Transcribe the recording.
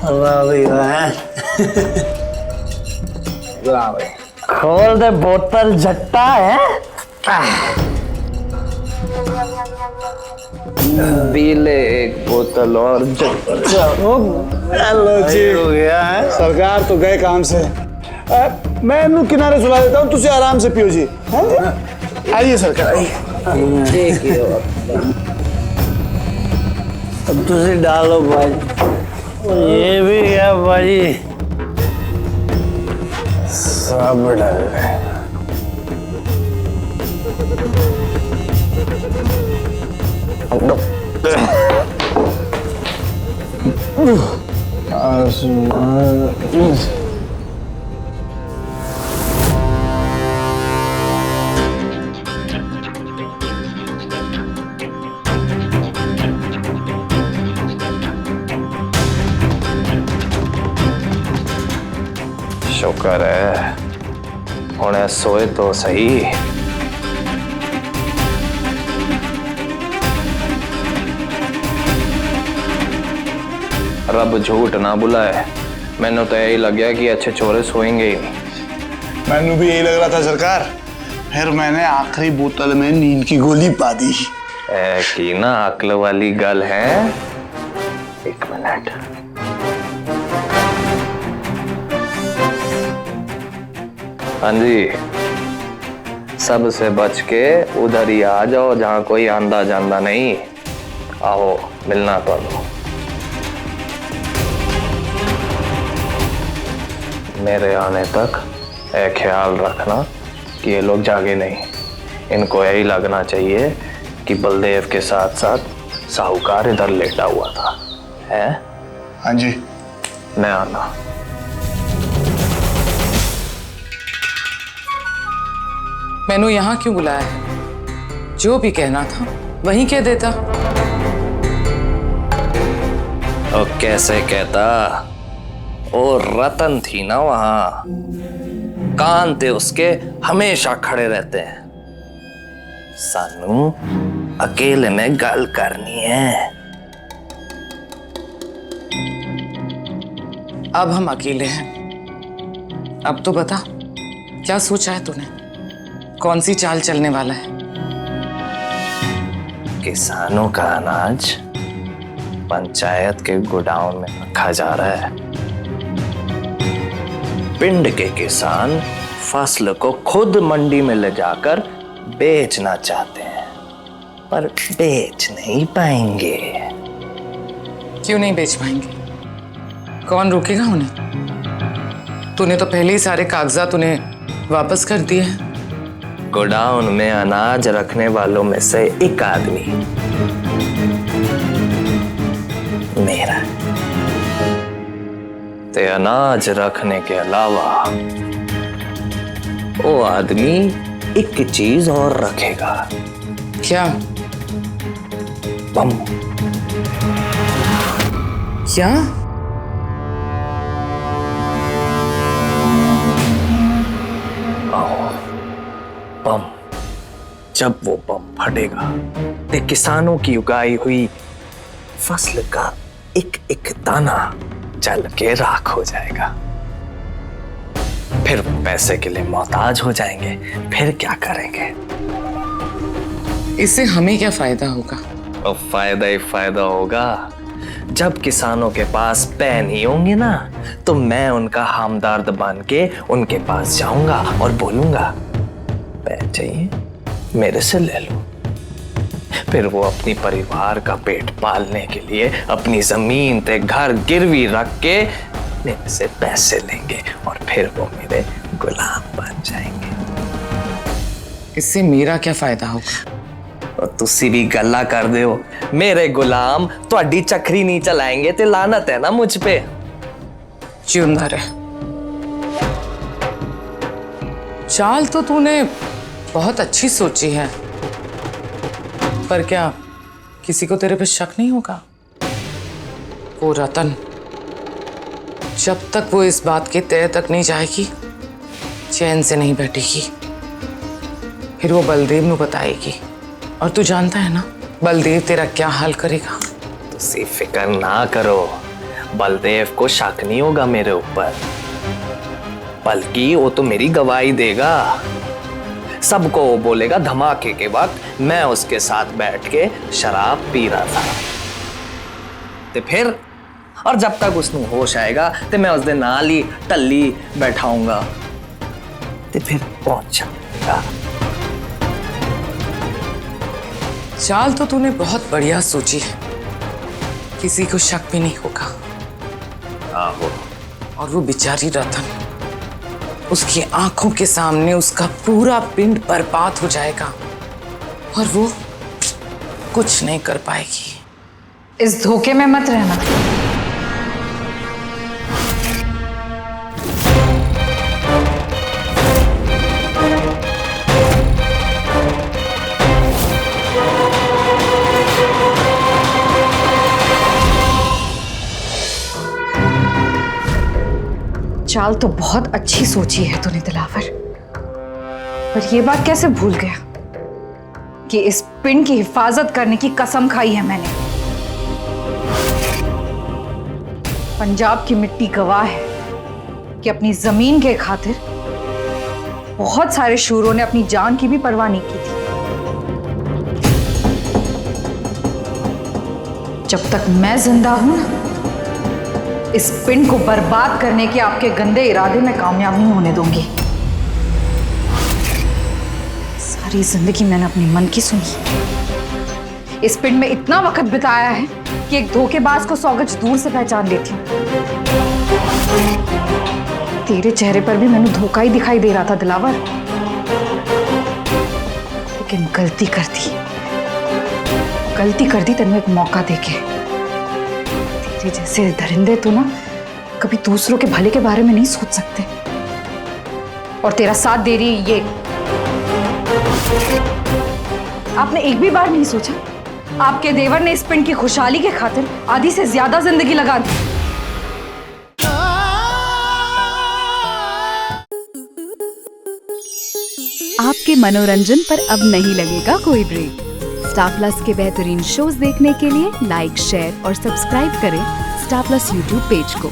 वाह भाई वाह। खोल दे बोतल झट्टा है। पी ले एक बोतल और हेलो जी। हो गया है। सरकार तो गए काम से। मैं इन्हें किनारे सुला देता हूँ, तुझे आराम से पियो जी। हाँ जी? आइए सरकार आइए। अब तुझे डालो भाई। ये भी है भाई। सब डाल रहे। शुक्र है हुणे सोए तो सही। रब झूठ ना बुलाए, मैंने तो यही लग गया कि अच्छे छोरे सोएंगे ही नहीं। मैंने भी यही लग रहा था सरकार, फिर मैंने आखिरी बोतल में नींद की गोली पा दी। की ना अक्ल वाली गल है। एक मिनट। हाँ जी, सबसे बच के उधर ही आ जाओ जहां कोई आंदा जांदा नहीं। आओ मिलना तो दो। मेरे आने तक एक ख्याल रखना कि ये लोग जागे नहीं। इनको यही लगना चाहिए कि बलदेव के साथ साथ साहूकार इधर लेटा हुआ था। है? हाँ जी। मैं आना। मैंने यहाँ क्यों बुलाया है? जो भी कहना था वहीं कह देता। और कैसे कहता? और रतन थी ना वहां, कान थे उसके हमेशा खड़े रहते हैं। सानू अकेले में गल करनी है। अब हम अकेले हैं। अब तो बता, क्या सोचा है तूने? कौन सी चाल चलने वाला है? किसानों का अनाज पंचायत के गोडाउन में रखा जा रहा है। पिंड के किसान फसल को खुद मंडी में ले जाकर बेचना चाहते हैं, पर बेच नहीं पाएंगे। क्यों नहीं बेच पाएंगे? कौन रोकेगा उन्हें? तूने तो पहले ही सारे कागजात उन्हें वापस कर दिए हैं। गोडाउन में अनाज रखने वालों में से एक आदमी मेरा। ते अनाज रखने के अलावा वो आदमी एक चीज और रखेगा। क्या? बम। क्या? बम। जब वो बम फटेगा तो किसानों की उगाई हुई फसल का एक एक दाना जल के राख हो जाएगा। फिर वो पैसे के लिए मोहताज हो जाएंगे। फिर क्या करेंगे? इससे हमें क्या फायदा होगा? और फायदा ही फायदा होगा। जब किसानों के पास पैसे नहीं होंगे ना, तो मैं उनका हमदर्द बन के उनके पास जाऊंगा और बोलूंगा, पैसे चाहिए मेरे से ले लो। फिर वो अपनी परिवार का पेट पालने के लिए अपनी जमीन पे घर गिरवी रख के मेरे से पैसे लेंगे और फिर वो मेरे गुलाम बन जाएंगे। इससे मेरा क्या फायदा होगा? और तुसी भी गल्ला कर दे हो, मेरे गुलाम ਤੁਹਾਡੀ चक्री नहीं चलाएंगे ते लानत है ना मुझ पे। जिंदा रहे। चाल तो तूने बहुत अच्छी सोची है, पर क्या किसी को तेरे पे शक नहीं होगा? वो रतन, जब तक वो इस बात की तह तक नहीं जाएगी, चैन से नहीं बैठेगी। फिर वो बलदेव ਨੂੰ बताएगी, और तू जानता है ना बलदेव तेरा क्या हाल करेगा। तुसी फिक्र ना करो, बलदेव को शक नहीं होगा मेरे ऊपर, बल्कि वो तो मेरी गवाही देगा। सबको वो बोलेगा धमाके के वक्त मैं उसके साथ बैठ के शराब पी रहा था। ते फिर और जब तक उसਨੂੰ होश आएगा ते मैं उस दिन नाली टल्ली बैठाऊंगा ते फिर पहुंच जाऊंगा। चाल तो तूने बहुत बढ़िया सोची है, किसी को शक भी नहीं होगा। आहो। और वो बेचारी रतन, उसकी आंखों के सामने उसका पूरा पिंड बर्बाद हो जाएगा और वो कुछ नहीं कर पाएगी। इस धोखे में मत रहना। चाल तो बहुत अच्छी सोची है तूने दिलावर, पर यह बात कैसे भूल गया कि इस पिंड की हिफाजत करने की कसम खाई है मैंने। पंजाब की मिट्टी गवाह है कि अपनी जमीन के खातिर बहुत सारे शूरों ने अपनी जान की भी परवाह नहीं की थी। जब तक मैं जिंदा हूं ना, इस पिंड को बर्बाद करने के आपके गंदे इरादे में कामयाब नहीं होने दूंगी। सारी जिंदगी मैंने अपने मन की सुनी। इस पिंड में इतना वक्त बिताया है कि एक धोखेबाज को 100 गज दूर से पहचान लेती हूँ। तेरे चेहरे पर भी मैंने धोखा ही दिखाई दे रहा था दिलावर, लेकिन गलती कर दी तेने एक मौका देके। तेरे जैसे दरिंदे तो ना कभी दूसरों के भले के बारे में नहीं सोच सकते, और तेरा साथ दे रही ये। आपने एक भी बार नहीं सोचा आपके देवर ने इस पिंड की खुशहाली के खातिर आधी से ज्यादा जिंदगी लगा दी। आपके मनोरंजन पर अब नहीं लगेगा कोई ब्रेक। स्टार प्लस के बेहतरीन शोज देखने के लिए लाइक, शेयर और सब्सक्राइब करें स्टार प्लस यूट्यूब पेज को।